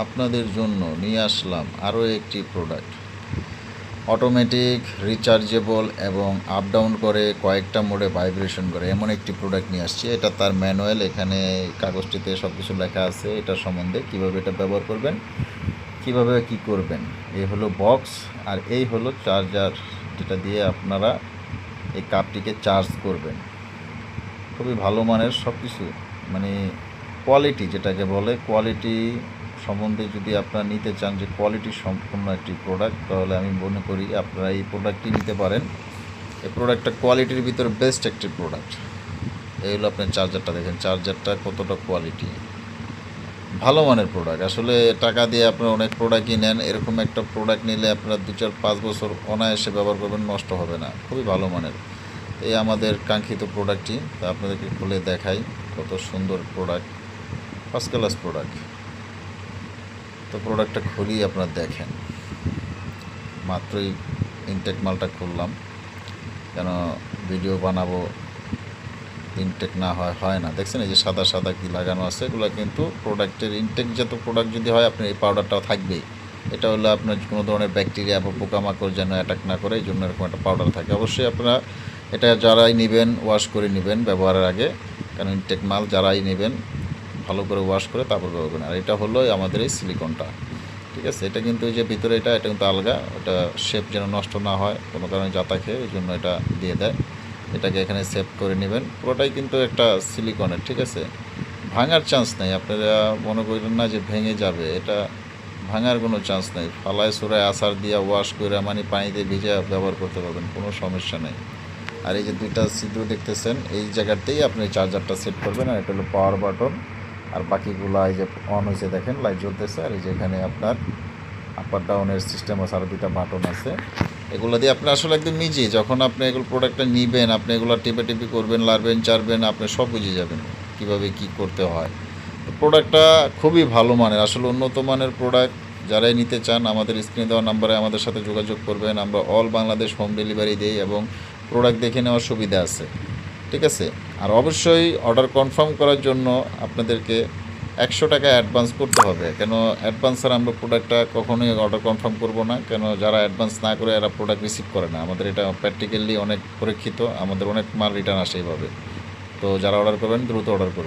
আপনাদের জন্য নিয়ে আসলাম আরও একটি প্রোডাক্ট। অটোমেটিক রিচার্জেবল এবং আপ ডাউন করে কয়েকটা মোডে ভাইব্রেশন করে এমন একটি প্রোডাক্ট নিয়ে আসছি। এটা তার ম্যানুয়াল, এখানে কাগজটিতে সব কিছু লেখা আছে এটা সম্বন্ধে, কীভাবে এটা ব্যবহার করবেন, কীভাবে কি করবেন। এই হলো বক্স, আর এই হলো চার্জার, যেটা দিয়ে আপনারা এই কাপটিকে চার্জ করবেন। খুবই ভালো মানের সব কিছু, মানে কোয়ালিটি যেটাকে বলে, কোয়ালিটি সম্বন্ধে যদি আপনারা নিতে চান যে কোয়ালিটি সম্পূর্ণ একটি প্রোডাক্ট, তাহলে আমি মনে করি আপনারা এই প্রোডাক্টটি নিতে পারেন। এই প্রোডাক্টটা কোয়ালিটির ভিতরে বেস্ট একটি প্রোডাক্ট। এই হলো আপনার চার্জারটা, দেখেন চার্জারটা কতটা কোয়ালিটি, ভালো মানের প্রোডাক্ট। আসলে টাকা দিয়ে আপনারা অনেক প্রোডাক্টই নেন, এরকম একটা প্রোডাক্ট নিলে আপনারা 2-4-5 বছর অনায়াসে ব্যবহার করবেন, নষ্ট হবে না, খুবই ভালো মানের। এই আমাদের কাঙ্ক্ষিত প্রোডাক্টটি, তা আপনাদেরকে খুলে দেখাই। কত সুন্দর প্রোডাক্ট, ফার্স্ট ক্লাস প্রোডাক্ট। তো প্রোডাক্টটা খুলি আপনারা দেখেন। মাত্রই ইনটেক মালটা খুললাম, কেন ভিডিও বানাবো, ইনটেক না হয় না। দেখছেন এই যে সাদা সাদা কি লাগানো আছে, এগুলো কিন্তু প্রোডাক্টের ইনটেক জাত প্রোডাক্ট যদি হয় আপনার এই পাউডারটাও থাকবেই। এটা হলো আপনার কোনো ধরনের ব্যাকটেরিয়া বা পোকামাকড় যেন অ্যাটাক না করে, এই জন্য এরকম একটা পাউডার থাকে। অবশ্যই আপনারা এটা যারাই নেবেন ওয়াশ করে নেবেন ব্যবহারের আগে, কারণ ইনটেক মাল যারাই নেবেন ভালো করে ওয়াশ করে তারপর ব্যবহার করবেন। আর এটা হলো আমাদের এই সিলিকনটা, ঠিক আছে। এটা কিন্তু এই যে ভিতরে এটা কিন্তু আলগা, ওটা শেপ যেন নষ্ট না হয় কোনো কারণে জাতা খেয়ে, এই জন্য এটা দিয়ে দেয়। এটাকে এখানে সেভ করে নেবেন। পুরোটাই কিন্তু একটা সিলিকনের, ঠিক আছে, ভাঙার চান্স নেই। আপনারা মনে করেন না যে ভেঙে যাবে, এটা ভাঙার কোনো চান্স নেই। ফালায় সুরায় আসার দিয়ে ওয়াশ করে মানে পানিতে ভিজে ব্যবহার করতে পারবেন, কোনো সমস্যা নেই। আর এই যে দুইটা ছিদ্র দেখতেছেন, এই জায়গাতেই আপনি চার্জারটা সেট করবেন। আর এটা হলো পাওয়ার বাটন, আর বাকিগুলো এই যে অন হয়েছে দেখেন, লাইট জ্বলতেছে। আর এই যে এখানে আপনার আপার ডাউনের সিস্টেম আছে, আরও দুইটা বাটন আছে। এগুলো দিয়ে আপনি আসলে একদম নিজেই যখন আপনি এগুলো প্রোডাক্টটা নেবেন, আপনি এগুলো টিপি করবেন, লাড়বেন চাড়বেন, আপনি সব বুঝে যাবেন কীভাবে কি করতে হয়। তো প্রোডাক্টটা খুবই ভালো মানের, আসলে উন্নত মানের প্রোডাক্ট। যারাই নিতে চান আমাদের স্ক্রিনে দেওয়া নাম্বারে আমাদের সাথে যোগাযোগ করবেন। আমরা অল বাংলাদেশ হোম ডেলিভারি দিই এবং প্রোডাক্ট দেখে নেওয়ার সুবিধা আছে, ঠিক আছে। আর অবশ্যই অর্ডার কনফার্ম করার জন্য আপনাদেরকে 100 টাকা অ্যাডভান্স করতে হবে। কেন অ্যাডভান্স ছাড়া আমরা প্রোডাক্টটা কখনোই অর্ডার কনফার্ম করব না, কেন যারা অ্যাডভান্স না করে এরা প্রোডাক্ট রিসিভ করে না। আমাদের এটা প্র্যাকটিক্যালি অনেক পরীক্ষিত, আমাদের অনেক মাল রিটার্ন আসে এইভাবে। তো যারা অর্ডার করবেন দ্রুত অর্ডার করবেন।